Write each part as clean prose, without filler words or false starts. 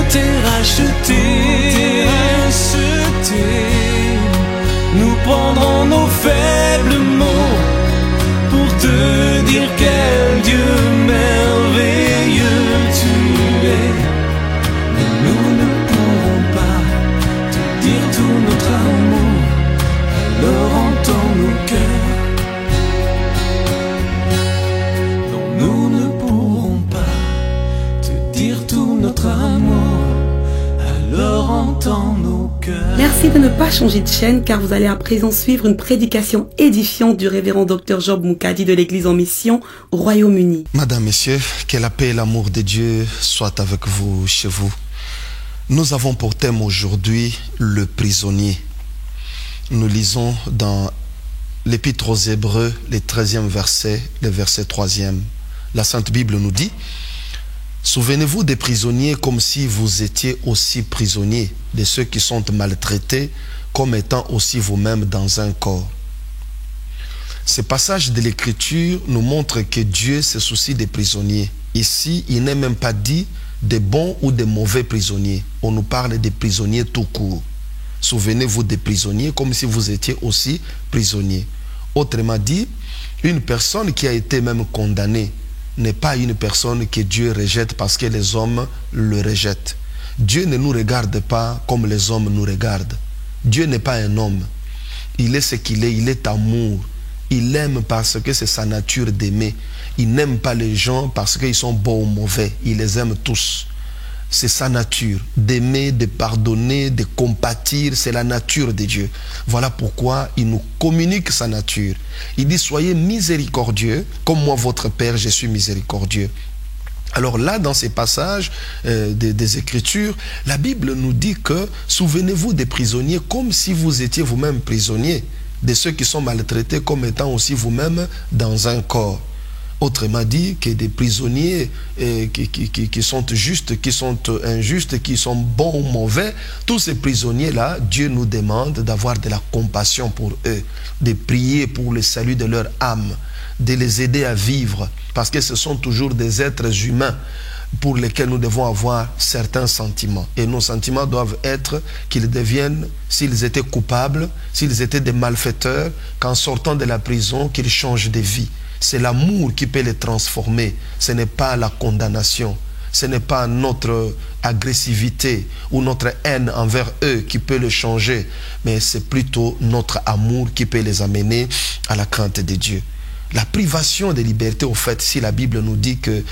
t'est racheté. Nous prendrons nos faibles mots pour te dire quel Dieu merveilleux tu es. Mais nous ne pourrons pas te dire tout notre amour, alors entends nos cœurs. Non, nous ne pourrons pas te dire tout notre amour, alors entends nos cœurs. Merci de ne pas changer de chaîne car vous allez à présent suivre une prédication édifiante du révérend Dr Job Moukadi de l'Église en mission au Royaume-Uni. Madame, Messieurs, que la paix et l'amour de Dieu soient avec vous, chez vous. Nous avons pour thème aujourd'hui le prisonnier. Nous lisons dans l'Épître aux Hébreux, le 13e verset, le verset 3e. La Sainte Bible nous dit: souvenez-vous des prisonniers comme si vous étiez aussi prisonniers, de ceux qui sont maltraités comme étant aussi vous-même dans un corps. Ce passage de l'Écriture nous montre que Dieu se soucie des prisonniers. Ici, il n'est même pas dit des bons ou des mauvais prisonniers. On nous parle des prisonniers tout court. Souvenez-vous des prisonniers comme si vous étiez aussi prisonniers. Autrement dit, une personne qui a été même condamnée n'est pas une personne que Dieu rejette parce que les hommes le rejettent. Dieu ne nous regarde pas comme les hommes nous regardent. Dieu n'est pas un homme. Il est ce qu'il est, il est amour. Il aime parce que c'est sa nature d'aimer. Il n'aime pas les gens parce qu'ils sont bons ou mauvais. Il les aime tous. C'est sa nature d'aimer, de pardonner, de compatir. C'est la nature de Dieu. Voilà pourquoi il nous communique sa nature. Il dit: soyez miséricordieux comme moi votre Père je suis miséricordieux. Alors là, dans ces passages des Écritures, la Bible nous dit que souvenez-vous des prisonniers comme si vous étiez vous-même prisonniers, de ceux qui sont maltraités comme étant aussi vous-même dans un corps. Autrement dit, que des prisonniers qui sont justes, qui sont injustes, qui sont bons ou mauvais, tous ces prisonniers-là, Dieu nous demande d'avoir de la compassion pour eux, de prier pour le salut de leur âme, de les aider à vivre, parce que ce sont toujours des êtres humains pour lesquels nous devons avoir certains sentiments. Et nos sentiments doivent être qu'ils deviennent, s'ils étaient coupables, s'ils étaient des malfaiteurs, qu'en sortant de la prison, qu'ils changent de vie. C'est l'amour qui peut les transformer. Ce n'est pas la condamnation. Ce n'est pas notre agressivité ou notre haine envers eux qui peut les changer. Mais c'est plutôt notre amour qui peut les amener à la crainte de Dieu. La privation de liberté, au fait, si la Bible nous dit que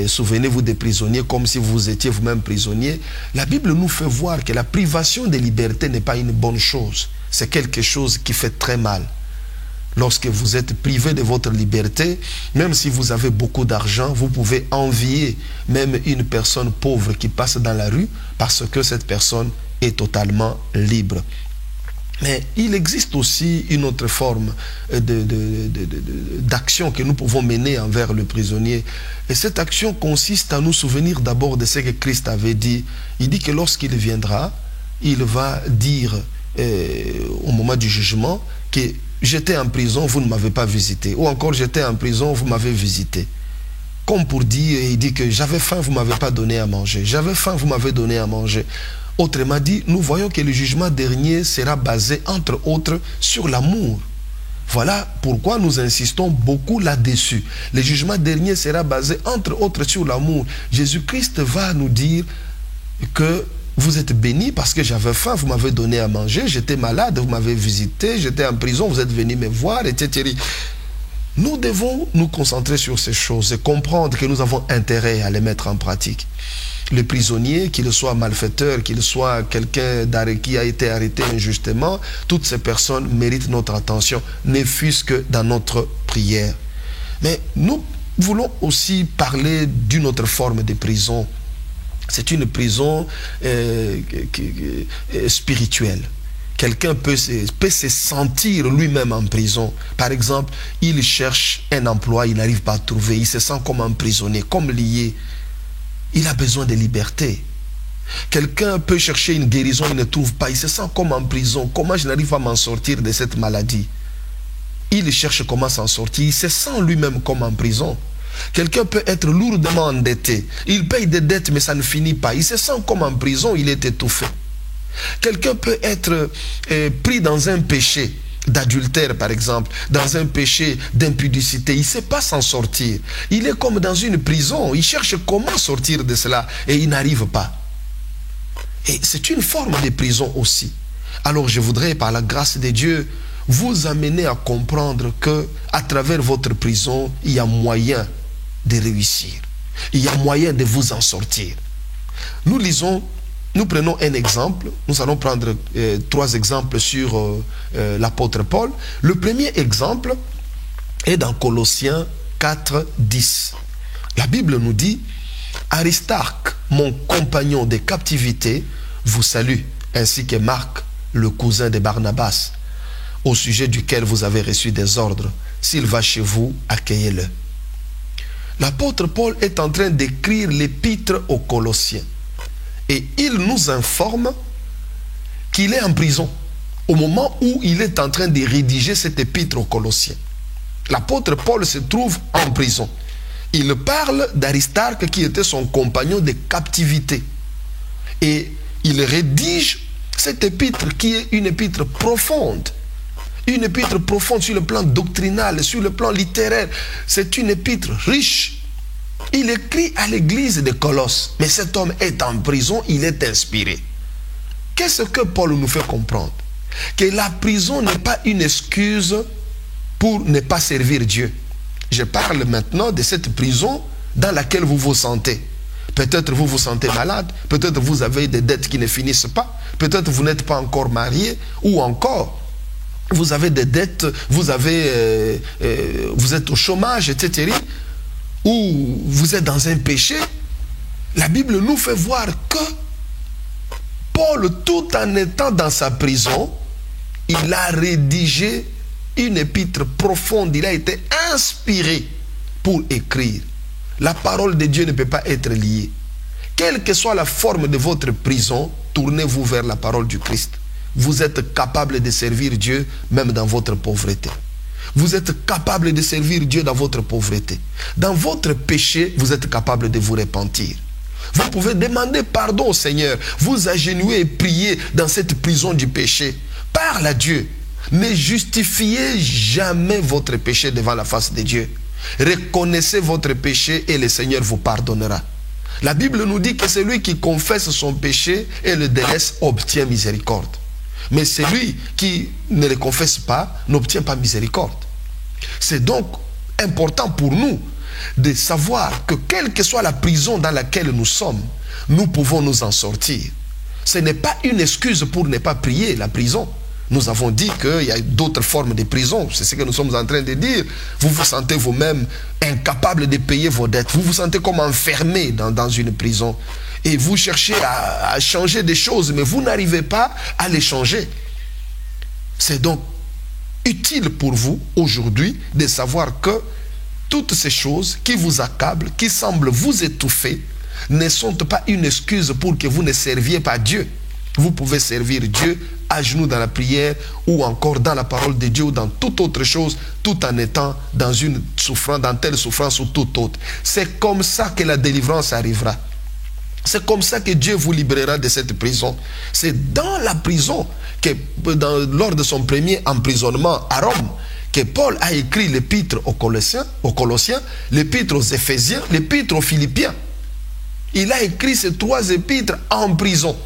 souvenez-vous des prisonniers comme si vous étiez vous-même prisonnier, la Bible nous fait voir que la privation de liberté n'est pas une bonne chose. C'est quelque chose qui fait très mal. Lorsque vous êtes privé de votre liberté, même si vous avez beaucoup d'argent, vous pouvez envier même une personne pauvre qui passe dans la rue parce que cette personne est totalement libre. Mais il existe aussi une autre forme d'action que nous pouvons mener envers le prisonnier. Et cette action consiste à nous souvenir d'abord de ce que Christ avait dit. Il dit que lorsqu'il viendra, il va dire au moment du jugement que j'étais en prison, vous ne m'avez pas visité. Ou encore, j'étais en prison, vous m'avez visité. Comme pour dire, il dit que j'avais faim, vous ne m'avez pas donné à manger. J'avais faim, vous m'avez donné à manger. Autrement dit, nous voyons que le jugement dernier sera basé, entre autres, sur l'amour. Voilà pourquoi nous insistons beaucoup là-dessus. Le jugement dernier sera basé, entre autres, sur l'amour. Jésus-Christ va nous dire que vous êtes bénis parce que j'avais faim, vous m'avez donné à manger, j'étais malade, vous m'avez visité, j'étais en prison, vous êtes venus me voir, etc. Nous devons nous concentrer sur ces choses et comprendre que nous avons intérêt à les mettre en pratique. Le prisonnier, qu'il soit malfaiteur, qu'il soit quelqu'un qui a été arrêté injustement, toutes ces personnes méritent notre attention, ne fût-ce que dans notre prière. Mais nous voulons aussi parler d'une autre forme de prison. C'est une prison spirituelle. Quelqu'un peut se sentir lui-même en prison. Par exemple, il cherche un emploi, il n'arrive pas à trouver, il se sent comme emprisonné, comme lié. Il a besoin de liberté. Quelqu'un peut chercher une guérison, il ne trouve pas, il se sent comme en prison. Comment je n'arrive pas à m'en sortir de cette maladie? Il cherche comment s'en sortir, il se sent lui-même comme en prison. Quelqu'un peut être lourdement endetté. Il paye des dettes, mais ça ne finit pas. Il se sent comme en prison, il est étouffé. Quelqu'un peut être pris dans un péché d'adultère, par exemple, dans un péché d'impudicité. Il ne sait pas s'en sortir. Il est comme dans une prison. Il cherche comment sortir de cela et il n'arrive pas. Et c'est une forme de prison aussi. Alors je voudrais, par la grâce de Dieu, vous amener à comprendre que à travers votre prison, il y a moyen de réussir. Il y a moyen de vous en sortir. Nous prenons un exemple. Nous allons prendre 3 exemples sur l'apôtre Paul. Le premier exemple est dans Colossiens 4, 10. La Bible nous dit: Aristarque, mon compagnon de captivité, vous salue, ainsi que Marc, le cousin de Barnabas, au sujet duquel vous avez reçu des ordres. S'il va chez vous, accueillez-le. L'apôtre Paul est en train d'écrire l'épître aux Colossiens. Et il nous informe qu'il est en prison au moment où il est en train de rédiger cette épître aux Colossiens. L'apôtre Paul se trouve en prison. Il parle d'Aristarque qui était son compagnon de captivité. Et il rédige cette épître qui est une épître profonde. Une épître profonde sur le plan doctrinal, sur le plan littéraire. C'est une épître riche. Il écrit à l'église de Colosse. Mais cet homme est en prison, il est inspiré. Qu'est-ce que Paul nous fait comprendre? Que la prison n'est pas une excuse pour ne pas servir Dieu. Je parle maintenant de cette prison dans laquelle vous vous sentez. Peut-être vous vous sentez malade, peut-être vous avez des dettes qui ne finissent pas, peut-être vous n'êtes pas encore marié, ou encore vous avez des dettes, vous êtes au chômage, etc. Ou vous êtes dans un péché. La Bible nous fait voir que Paul, tout en étant dans sa prison, il a rédigé une épître profonde. Il a été inspiré pour écrire. La parole de Dieu ne peut pas être liée. Quelle que soit la forme de votre prison, tournez-vous vers la parole du Christ. Vous êtes capable de servir Dieu même dans votre pauvreté. Vous êtes capable de servir Dieu dans votre pauvreté. Dans votre péché, vous êtes capable de vous repentir. Vous pouvez demander pardon au Seigneur, vous agenouiller et prier dans cette prison du péché. Parle à Dieu. Ne justifiez jamais votre péché devant la face de Dieu. Reconnaissez votre péché et le Seigneur vous pardonnera. La Bible nous dit que celui qui confesse son péché et le délaisse obtient miséricorde. Mais celui qui ne le confesse pas n'obtient pas miséricorde. C'est donc important pour nous de savoir que quelle que soit la prison dans laquelle nous sommes, nous pouvons nous en sortir. Ce n'est pas une excuse pour ne pas prier, la prison. Nous avons dit qu'il y a d'autres formes de prison. C'est ce que nous sommes en train de dire. Vous vous sentez vous-même incapable de payer vos dettes. Vous vous sentez comme enfermé dans une prison. Et vous cherchez à changer des choses, mais vous n'arrivez pas à les changer. C'est donc utile pour vous aujourd'hui de savoir que toutes ces choses qui vous accablent, qui semblent vous étouffer, ne sont pas une excuse pour que vous ne serviez pas Dieu. Vous pouvez servir Dieu à genoux dans la prière ou encore dans la parole de Dieu ou dans toute autre chose, tout en étant dans une souffrance, dans telle souffrance ou toute autre. C'est comme ça que la délivrance arrivera. C'est comme ça que Dieu vous libérera de cette prison. C'est dans la prison, lors de son premier emprisonnement à Rome, que Paul a écrit l'épître aux Colossiens, l'épître aux Éphésiens, l'épître aux Philippiens. Il a écrit ces 3 épîtres en prison.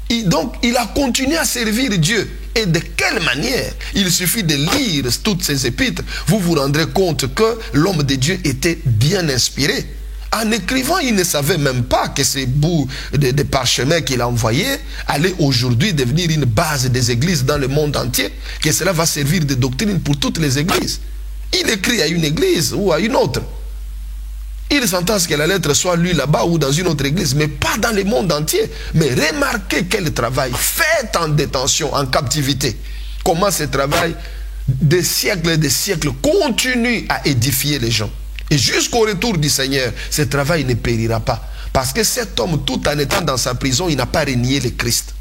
Et donc, il a continué à servir Dieu. Et de quelle manière? Il suffit de lire toutes ces épîtres. Vous vous rendrez compte que l'homme de Dieu était bien inspiré. En écrivant, il ne savait même pas que ces bouts de parchemin qu'il a envoyés allaient aujourd'hui devenir une base des églises dans le monde entier, que cela va servir de doctrine pour toutes les églises. Il écrit à une église ou à une autre. Il s'entend à ce que la lettre soit lue là-bas ou dans une autre église, mais pas dans le monde entier. Mais remarquez quel travail fait en détention, en captivité. Comment ce travail, des siècles et des siècles, continue à édifier les gens. Et jusqu'au retour du Seigneur, ce travail ne périra pas. Parce que cet homme, tout en étant dans sa prison, il n'a pas renié le Christ.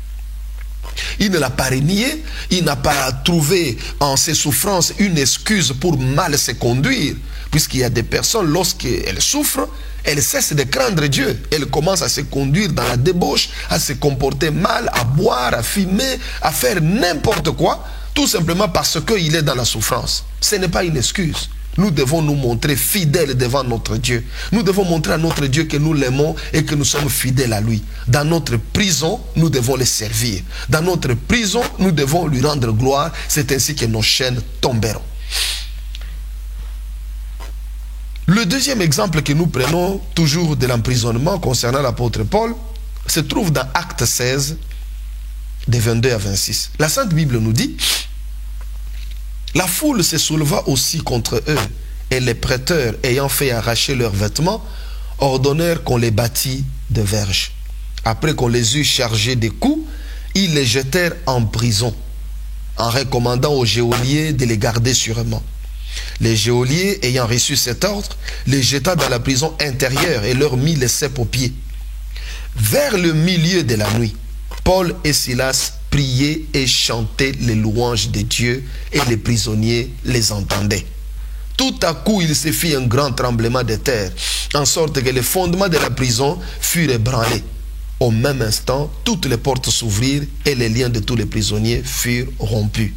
Il ne l'a pas renié, il n'a pas trouvé en ses souffrances une excuse pour mal se conduire, puisqu'il y a des personnes, lorsqu'elles souffrent, elles cessent de craindre Dieu. Elles commencent à se conduire dans la débauche, à se comporter mal, à boire, à fumer, à faire n'importe quoi, tout simplement parce qu'il est dans la souffrance. Ce n'est pas une excuse. Nous devons nous montrer fidèles devant notre Dieu. Nous devons montrer à notre Dieu que nous l'aimons et que nous sommes fidèles à lui. Dans notre prison, nous devons le servir. Dans notre prison, nous devons lui rendre gloire. C'est ainsi que nos chaînes tomberont. Le deuxième exemple que nous prenons, toujours de l'emprisonnement concernant l'apôtre Paul, se trouve dans Actes 16, de 22 à 26. La Sainte Bible nous dit: la foule se souleva aussi contre eux, et les prêteurs, ayant fait arracher leurs vêtements, ordonnèrent qu'on les bâtît de verges. Après qu'on les eut chargés des coups, ils les jetèrent en prison, en recommandant aux geôliers de les garder sûrement. Les geôliers, ayant reçu cet ordre, les jeta dans la prison intérieure et leur mit les ceps aux pieds. Vers le milieu de la nuit, Paul et Silas priaient et chantaient les louanges de Dieu, et les prisonniers les entendaient. Tout à coup, il se fit un grand tremblement de terre, en sorte que les fondements de la prison furent ébranlés. Au même instant, toutes les portes s'ouvrirent et les liens de tous les prisonniers furent rompus.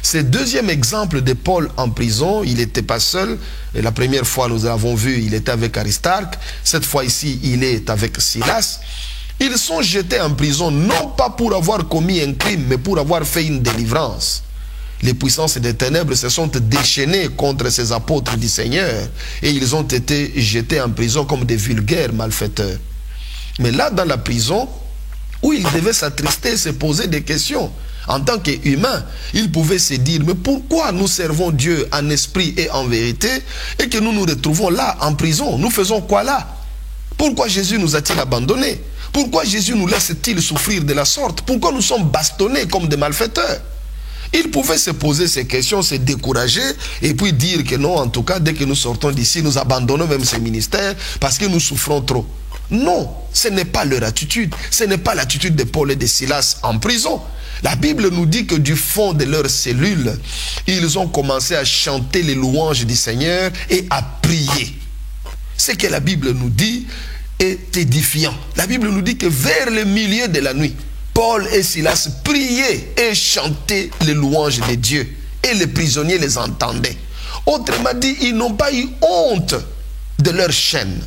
Ce deuxième exemple de Paul en prison, il n'était pas seul. Et la première fois, nous l'avons vu, il était avec Aristarque. Cette fois ici, il est avec Silas. Ils sont jetés en prison, non pas pour avoir commis un crime, mais pour avoir fait une délivrance. Les puissances des ténèbres se sont déchaînées contre ces apôtres du Seigneur, et ils ont été jetés en prison comme des vulgaires malfaiteurs. Mais là, dans la prison, où ils devaient s'attrister, se poser des questions, en tant qu'humains, ils pouvaient se dire: mais pourquoi nous servons Dieu en esprit et en vérité, et que nous nous retrouvons là, en prison? Nous faisons quoi là? Pourquoi Jésus nous a-t-il abandonnés? Pourquoi Jésus nous laisse-t-il souffrir de la sorte? Pourquoi nous sommes bastonnés comme des malfaiteurs? Ils pouvaient se poser ces questions, se décourager, et puis dire que non, en tout cas, dès que nous sortons d'ici, nous abandonnons même ces ministères parce que nous souffrons trop. Non, ce n'est pas leur attitude. Ce n'est pas l'attitude de Paul et de Silas en prison. La Bible nous dit que du fond de leurs cellules, ils ont commencé à chanter les louanges du Seigneur et à prier. Ce que la Bible nous dit est édifiant. La Bible nous dit que vers le milieu de la nuit, Paul et Silas priaient et chantaient les louanges de Dieu, et les prisonniers les entendaient. Autrement dit, ils n'ont pas eu honte de leur chaîne.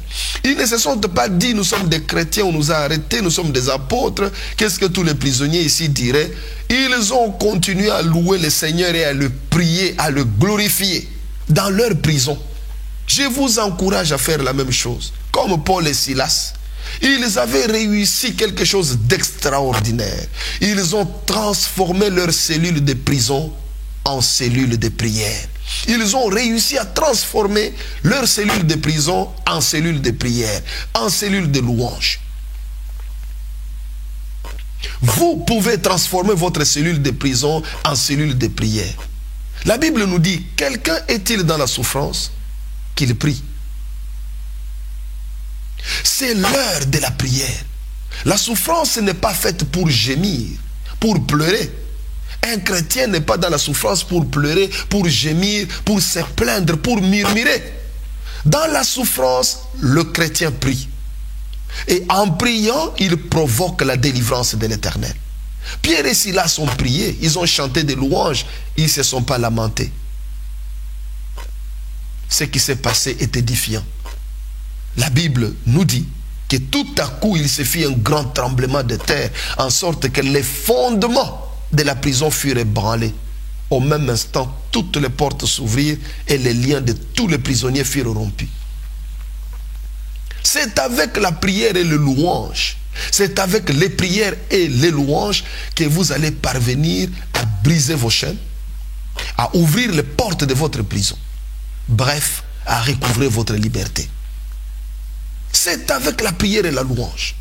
Ils ne se sont pas dit: nous sommes des chrétiens, on nous a arrêtés, nous sommes des apôtres. Qu'est-ce que tous les prisonniers ici diraient? Ils ont continué à louer le Seigneur et à le prier, à le glorifier dans leur prison. Je vous encourage à faire la même chose. Comme Paul et Silas, ils avaient réussi quelque chose d'extraordinaire. Ils ont transformé leurs cellules de prison en cellules de prière. Ils ont réussi à transformer leurs cellules de prison en cellules de prière, en cellules de louange. Vous pouvez transformer votre cellule de prison en cellule de prière. La Bible nous dit: quelqu'un est-il dans la souffrance? Qu'il prie. C'est l'heure de la prière. La souffrance n'est pas faite pour gémir, pour pleurer. Un chrétien n'est pas dans la souffrance pour pleurer, pour gémir, pour se plaindre, pour murmurer. Dans la souffrance, le chrétien prie. Et en priant, il provoque la délivrance de l'Éternel. Pierre et Silas ont prié, ils ont chanté des louanges, ils ne se sont pas lamentés. Ce qui s'est passé est édifiant. La Bible nous dit que tout à coup, il se fit un grand tremblement de terre, en sorte que les fondements de la prison furent ébranlés. Au même instant, toutes les portes s'ouvrirent et les liens de tous les prisonniers furent rompus. C'est avec la prière et le louange, c'est avec les prières et les louanges que vous allez parvenir à briser vos chaînes, à ouvrir les portes de votre prison. Bref, à recouvrer votre liberté. C'est avec la prière et la louange.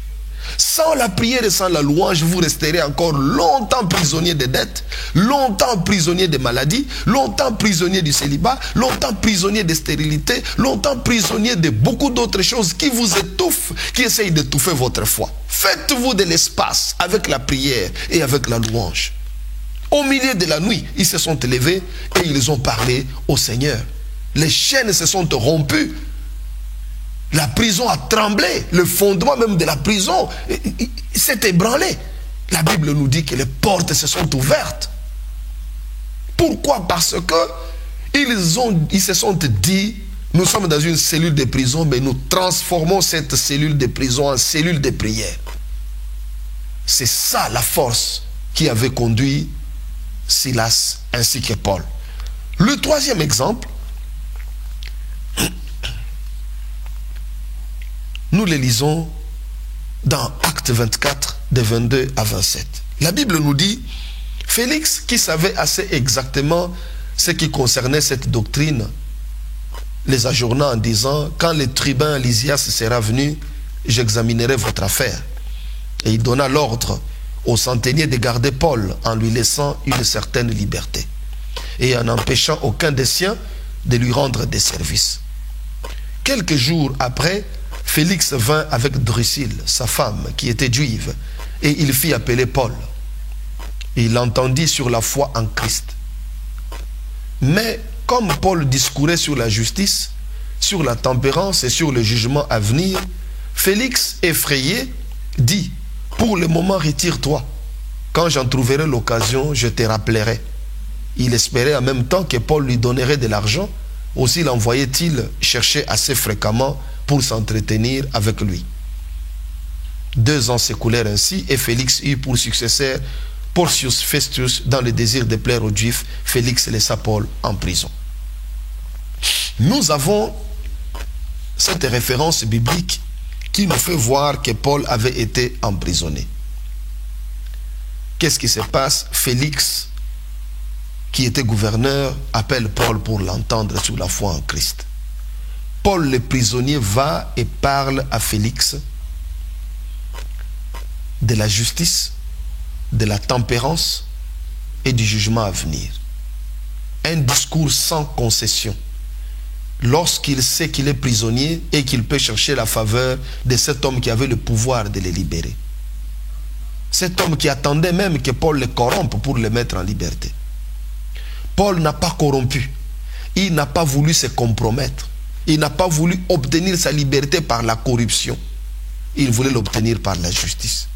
Sans la prière et sans la louange, vous resterez encore longtemps prisonnier des dettes, longtemps prisonnier des maladies, longtemps prisonnier du célibat, longtemps prisonnier des stérilités, longtemps prisonnier de beaucoup d'autres choses qui vous étouffent, qui essayent d'étouffer votre foi. Faites-vous de l'espace avec la prière et avec la louange. Au milieu de la nuit, ils se sont élevés et ils ont parlé au Seigneur. Les chaînes se sont rompues. La prison a tremblé. Le fondement même de la prison s'est ébranlé. La Bible nous dit que les portes se sont ouvertes. Pourquoi? Parce que ils se sont dit, nous sommes dans une cellule de prison, mais nous transformons cette cellule de prison en cellule de prière. C'est ça la force qui avait conduit Silas ainsi que Paul. Le troisième exemple, nous le lisons dans Actes 24, de 22 à 27. La Bible nous dit, Félix, qui savait assez exactement ce qui concernait cette doctrine, les ajourna en disant, quand le tribun Lysias sera venu, j'examinerai votre affaire. Et il donna l'ordre au centenier de garder Paul en lui laissant une certaine liberté et en n'empêchant aucun des siens de lui rendre des services. Quelques jours après, Félix vint avec Drusille, sa femme, qui était juive, et il fit appeler Paul. Il l'entendit sur la foi en Christ. Mais comme Paul discourait sur la justice, sur la tempérance et sur le jugement à venir, Félix, effrayé, dit, « Pour le moment, retire-toi. Quand j'en trouverai l'occasion, je te rappellerai. » Il espérait en même temps que Paul lui donnerait de l'argent. Aussi l'envoyait-il chercher assez fréquemment pour s'entretenir avec lui. 2 ans s'écoulèrent ainsi et Félix eut pour successeur Porcius Festus dans le désir de plaire aux Juifs. Félix laissa Paul en prison. Nous avons cette référence biblique qui nous fait voir que Paul avait été emprisonné. Qu'est-ce qui se passe? Félix, qui était gouverneur, appelle Paul pour l'entendre sur la foi en Christ. Paul le prisonnier va et parle à Félix de la justice, de la tempérance et du jugement à venir. Un discours sans concession. Lorsqu'il sait qu'il est prisonnier et qu'il peut chercher la faveur de cet homme qui avait le pouvoir de le libérer. Cet homme qui attendait même que Paul le corrompe pour le mettre en liberté. Paul n'a pas corrompu. Il n'a pas voulu se compromettre. Il n'a pas voulu obtenir sa liberté par la corruption. Il voulait l'obtenir par la justice.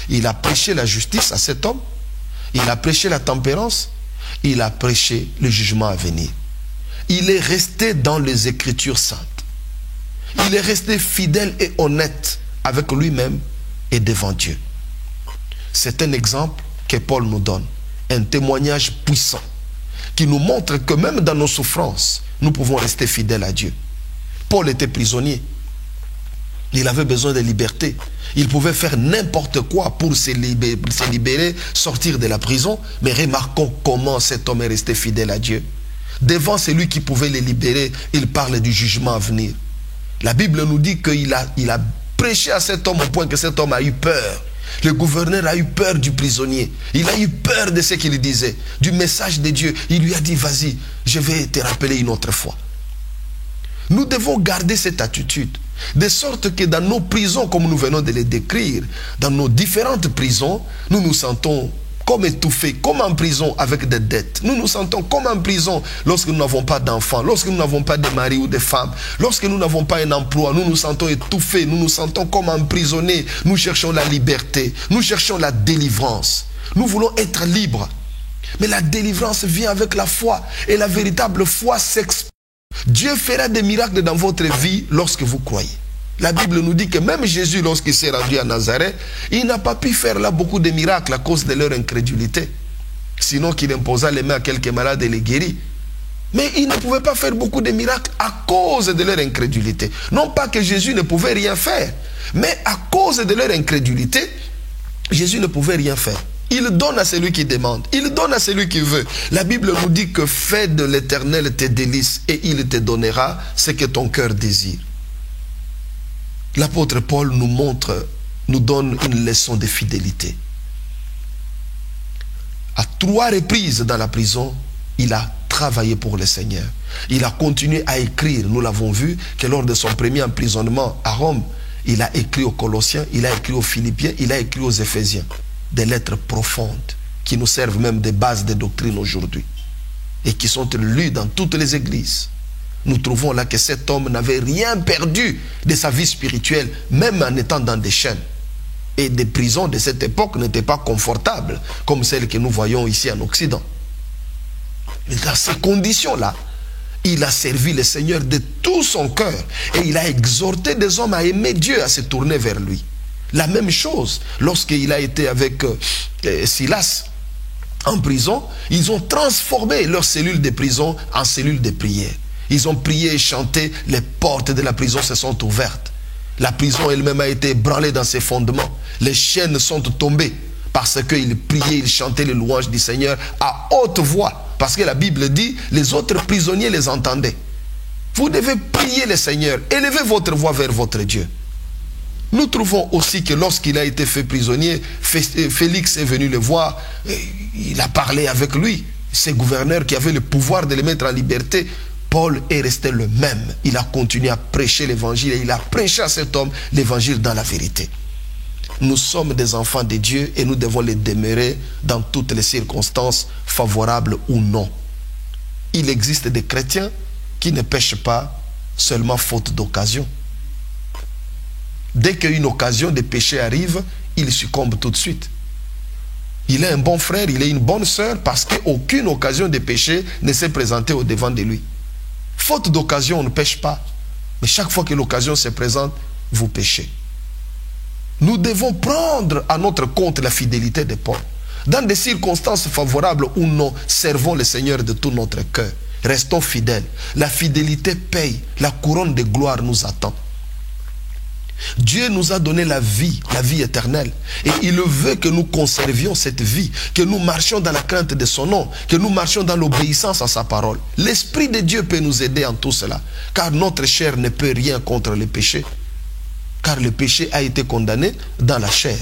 Il a prêché la justice à cet homme. Il a prêché la tempérance. Il a prêché le jugement à venir. Il est resté dans les Écritures saintes. Il est resté fidèle et honnête avec lui-même et devant Dieu. C'est un exemple que Paul nous donne. Un témoignage puissant qui nous montre que même dans nos souffrances, nous pouvons rester fidèles à Dieu. Paul était prisonnier. Il avait besoin de liberté. Il pouvait faire n'importe quoi pour se libérer, sortir de la prison. Mais remarquons comment cet homme est resté fidèle à Dieu. Devant celui qui pouvait les libérer, il parle du jugement à venir. La Bible nous dit qu'il a prêché à cet homme au point que cet homme a eu peur. Le gouverneur a eu peur du prisonnier. Il a eu peur de ce qu'il disait, du message de Dieu. Il lui a dit, vas-y, je vais te rappeler une autre fois. Nous devons garder cette attitude, de sorte que dans nos prisons, comme nous venons de les décrire, dans nos différentes prisons, nous nous sentons comme étouffés, comme en prison avec des dettes. Nous nous sentons comme en prison lorsque nous n'avons pas d'enfants, lorsque nous n'avons pas de mari ou de femme, lorsque nous n'avons pas un emploi, nous nous sentons étouffés, nous nous sentons comme emprisonnés. Nous cherchons la liberté, nous cherchons la délivrance. Nous voulons être libres. Mais la délivrance vient avec la foi. Et la véritable foi s'exprime. Dieu fera des miracles dans votre vie lorsque vous croyez. La Bible nous dit que même Jésus, lorsqu'il s'est rendu à Nazareth, il n'a pas pu faire là beaucoup de miracles à cause de leur incrédulité. Sinon qu'il imposa les mains à quelques malades et les guérit. Mais il ne pouvait pas faire beaucoup de miracles à cause de leur incrédulité. Non pas que Jésus ne pouvait rien faire, mais à cause de leur incrédulité, Jésus ne pouvait rien faire. Il donne à celui qui demande. Il donne à celui qui veut. La Bible nous dit que fais de l'Éternel tes délices et il te donnera ce que ton cœur désire. L'apôtre Paul nous montre nous donne une leçon de fidélité. À 3 reprises dans la prison, il a travaillé pour le Seigneur. Il a continué à écrire. Nous l'avons vu que lors de son premier emprisonnement à Rome, il a écrit aux Colossiens, il a écrit aux Philippiens, il a écrit aux Éphésiens. Des lettres profondes qui nous servent même de base de doctrine aujourd'hui et qui sont lues dans toutes les églises. Nous trouvons là que cet homme n'avait rien perdu de sa vie spirituelle, même en étant dans des chaînes. Et des prisons de cette époque n'étaient pas confortables, comme celles que nous voyons ici en Occident. Mais dans ces conditions-là, il a servi le Seigneur de tout son cœur et il a exhorté des hommes à aimer Dieu, à se tourner vers lui. La même chose, lorsqu'il a été avec Silas en prison, ils ont transformé leur cellule de prison en cellule de prière. Ils ont prié et chanté, les portes de la prison se sont ouvertes. La prison elle-même a été ébranlée dans ses fondements. Les chaînes sont tombées parce qu'ils priaient, ils chantaient les louanges du Seigneur à haute voix. Parce que la Bible dit, les autres prisonniers les entendaient. Vous devez prier le Seigneur, élevez votre voix vers votre Dieu. Nous trouvons aussi que lorsqu'il a été fait prisonnier, Félix est venu le voir, il a parlé avec lui. Ces gouverneurs qui avaient le pouvoir de le mettre en liberté, Paul est resté le même. Il a continué à prêcher l'évangile et il a prêché à cet homme l'évangile dans la vérité. Nous sommes des enfants de Dieu et nous devons les demeurer dans toutes les circonstances, favorables ou non. Il existe des chrétiens qui ne pêchent pas seulement faute d'occasion. Dès qu'une occasion de péché arrive, il succombe tout de suite. Il est un bon frère, il est une bonne sœur parce qu'aucune occasion de péché ne s'est présentée au devant de lui. Faute d'occasion, on ne pêche pas. Mais chaque fois que l'occasion se présente, vous péchez. Nous devons prendre à notre compte la fidélité de Paul. Dans des circonstances favorables ou non, servons le Seigneur de tout notre cœur. Restons fidèles. La fidélité paye. La couronne de gloire nous attend. Dieu nous a donné la vie éternelle. Et il veut que nous conservions cette vie, que nous marchions dans la crainte de son nom, que nous marchions dans l'obéissance à sa parole. L'Esprit de Dieu peut nous aider en tout cela, car notre chair ne peut rien contre le péché. Car le péché a été condamné dans la chair.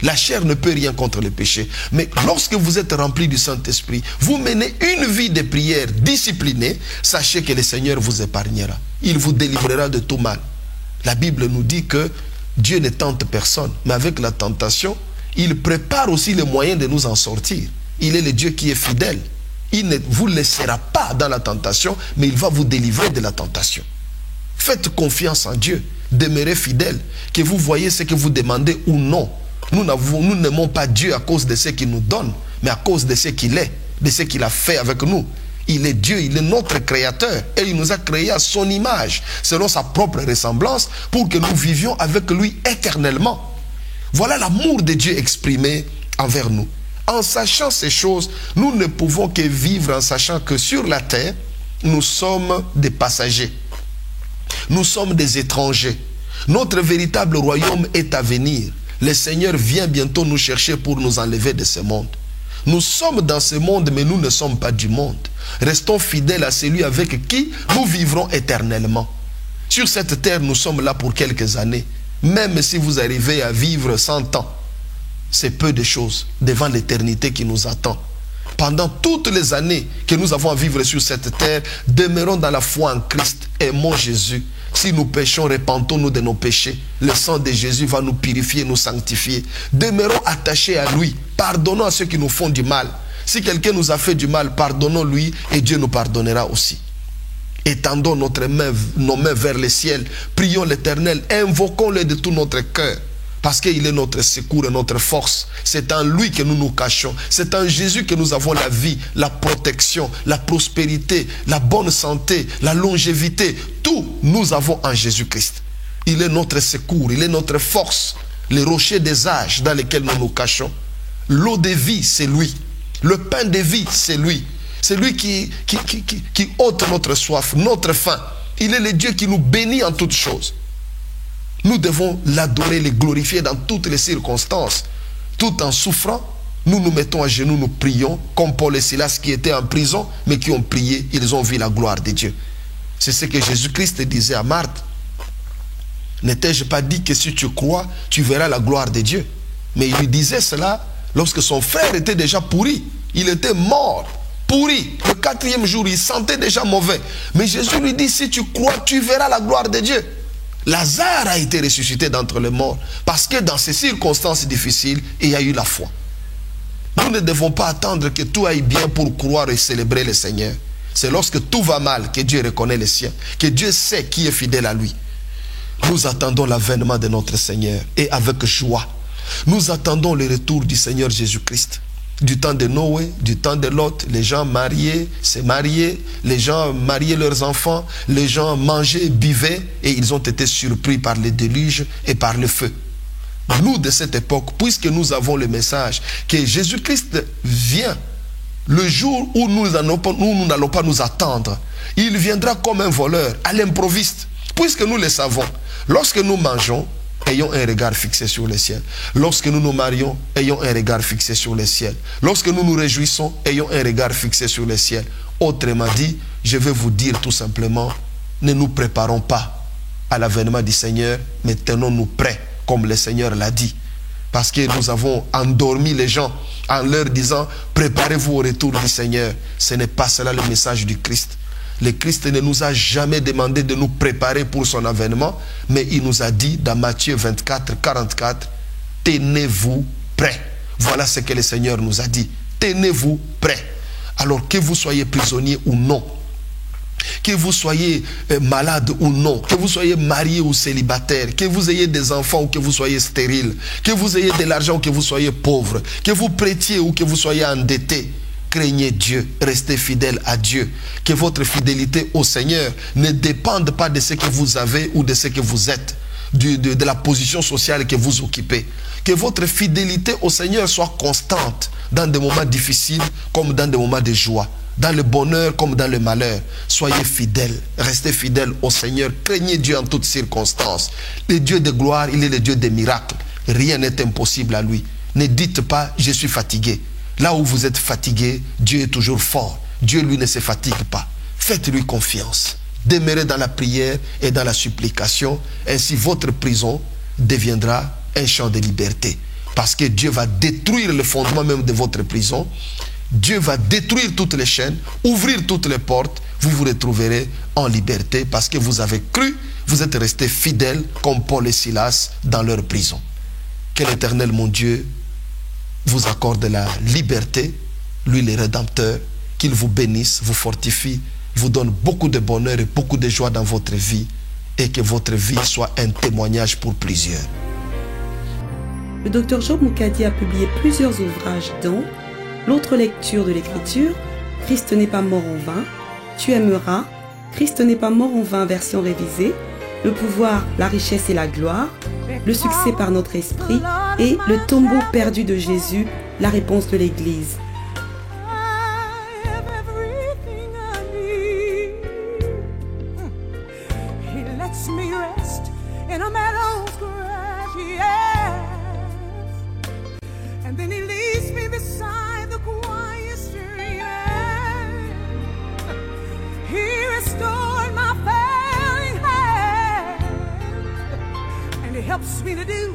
La chair ne peut rien contre le péché. Mais lorsque vous êtes rempli du Saint-Esprit, vous menez une vie de prière disciplinée, sachez que le Seigneur vous épargnera. Il vous délivrera de tout mal. La Bible nous dit que Dieu ne tente personne, mais avec la tentation, il prépare aussi les moyens de nous en sortir. Il est le Dieu qui est fidèle. Il ne vous laissera pas dans la tentation, mais il va vous délivrer de la tentation. Faites confiance en Dieu, demeurez fidèles, que vous voyez ce que vous demandez ou non. Nous n'aimons pas Dieu à cause de ce qu'il nous donne, mais à cause de ce qu'il est, de ce qu'il a fait avec nous. Il est Dieu, il est notre créateur et il nous a créés à son image, selon sa propre ressemblance, pour que nous vivions avec lui éternellement. Voilà l'amour de Dieu exprimé envers nous. En sachant ces choses, nous ne pouvons que vivre en sachant que sur la terre, nous sommes des passagers. Nous sommes des étrangers. Notre véritable royaume est à venir. Le Seigneur vient bientôt nous chercher pour nous enlever de ce monde. Nous sommes dans ce monde, mais nous ne sommes pas du monde. Restons fidèles à celui avec qui nous vivrons éternellement. Sur cette terre, nous sommes là pour quelques années. Même si vous arrivez à vivre 100 ans, c'est peu de choses devant l'éternité qui nous attend. Pendant toutes les années que nous avons à vivre sur cette terre, demeurons dans la foi en Christ, aimons Jésus. Si nous péchons, repentons-nous de nos péchés. Le sang de Jésus va nous purifier, nous sanctifier. Demeurons attachés à lui. Pardonnons à ceux qui nous font du mal. Si quelqu'un nous a fait du mal, pardonnons-lui et Dieu nous pardonnera aussi. Étendons nos mains vers le ciel. Prions l'Éternel. Invoquons-le de tout notre cœur. Parce qu'il est notre secours et notre force. C'est en lui que nous nous cachons. C'est en Jésus que nous avons la vie, la protection, la prospérité, la bonne santé, la longévité. Tout nous avons en Jésus-Christ. Il est notre secours, il est notre force. Les rochers des âges dans lesquels nous nous cachons. L'eau de vie, c'est lui. Le pain de vie, c'est lui. C'est lui qui ôte notre soif, notre faim. Il est le Dieu qui nous bénit en toutes choses. Nous devons l'adorer, le glorifier dans toutes les circonstances. Tout en souffrant, nous nous mettons à genoux, nous prions, comme Paul et Silas qui étaient en prison, mais qui ont prié, ils ont vu la gloire de Dieu. C'est ce que Jésus-Christ disait à Marthe. N'ai-je pas dit que si tu crois, tu verras la gloire de Dieu? Mais il lui disait cela lorsque son frère était déjà pourri. Il était mort, pourri. Le 4e jour, il sentait déjà mauvais. Mais Jésus lui dit, si tu crois, tu verras la gloire de Dieu. Lazare a été ressuscité d'entre les morts parce que dans ces circonstances difficiles, il y a eu la foi. Nous ne devons pas attendre que tout aille bien pour croire et célébrer le Seigneur. C'est lorsque tout va mal que Dieu reconnaît les siens, que Dieu sait qui est fidèle à lui. Nous attendons l'avènement de notre Seigneur et avec joie. Nous attendons le retour du Seigneur Jésus-Christ. Du temps de Noé, du temps de Lot, les gens mariés, se mariaient, les gens mariaient leurs enfants, les gens mangeaient, buvaient et ils ont été surpris par le déluge et par le feu. Nous de cette époque, puisque nous avons le message que Jésus-Christ vient le jour où nous n'allons pas nous attendre, il viendra comme un voleur à l'improviste, puisque nous le savons. Lorsque nous mangeons, ayons un regard fixé sur le ciel. Lorsque nous nous marions, ayons un regard fixé sur le ciel. Lorsque nous nous réjouissons, ayons un regard fixé sur le ciel. Autrement dit, je vais vous dire tout simplement, ne nous préparons pas à l'avènement du Seigneur, mais tenons-nous prêts, comme le Seigneur l'a dit. Parce que nous avons endormi les gens en leur disant, préparez-vous au retour du Seigneur. Ce n'est pas cela le message du Christ. Le Christ ne nous a jamais demandé de nous préparer pour son avènement, mais il nous a dit dans Matthieu 24, 44, tenez-vous prêts. Voilà ce que le Seigneur nous a dit. Tenez-vous prêts. Alors que vous soyez prisonnier ou non, que vous soyez malade ou non, que vous soyez marié ou célibataire, que vous ayez des enfants ou que vous soyez stérile, que vous ayez de l'argent ou que vous soyez pauvre, que vous prêtiez ou que vous soyez endetté, craignez Dieu, restez fidèle à Dieu. Que votre fidélité au Seigneur ne dépende pas de ce que vous avez ou de ce que vous êtes, de la position sociale que vous occupez. Que votre fidélité au Seigneur soit constante dans des moments difficiles comme dans des moments de joie, dans le bonheur comme dans le malheur. Soyez fidèles, restez fidèles au Seigneur, craignez Dieu en toutes circonstances. Le Dieu de gloire, il est le Dieu des miracles. Rien n'est impossible à lui. Ne dites pas, je suis fatigué. Là où vous êtes fatigué, Dieu est toujours fort. Dieu, lui, ne se fatigue pas. Faites-lui confiance. Demeurez dans la prière et dans la supplication. Ainsi, votre prison deviendra un champ de liberté. Parce que Dieu va détruire le fondement même de votre prison. Dieu va détruire toutes les chaînes, ouvrir toutes les portes. Vous vous retrouverez en liberté parce que vous avez cru, vous êtes restés fidèles comme Paul et Silas dans leur prison. Que l'Éternel, mon Dieu, vous accorde la liberté, lui le Rédempteur, qu'il vous bénisse, vous fortifie, vous donne beaucoup de bonheur et beaucoup de joie dans votre vie et que votre vie soit un témoignage pour plusieurs. Le Dr Job Moukadi a publié plusieurs ouvrages dont L'autre lecture de l'Écriture, Christ n'est pas mort en vain, Tu aimeras, Christ n'est pas mort en vain version révisée, Le pouvoir, la richesse et la gloire, Le succès par notre esprit et Le tombeau perdu de Jésus, la réponse de l'Église. Helps me to do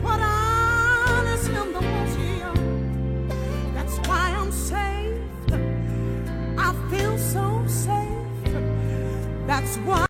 what honors him the most. That's why I'm safe. I feel so safe. That's why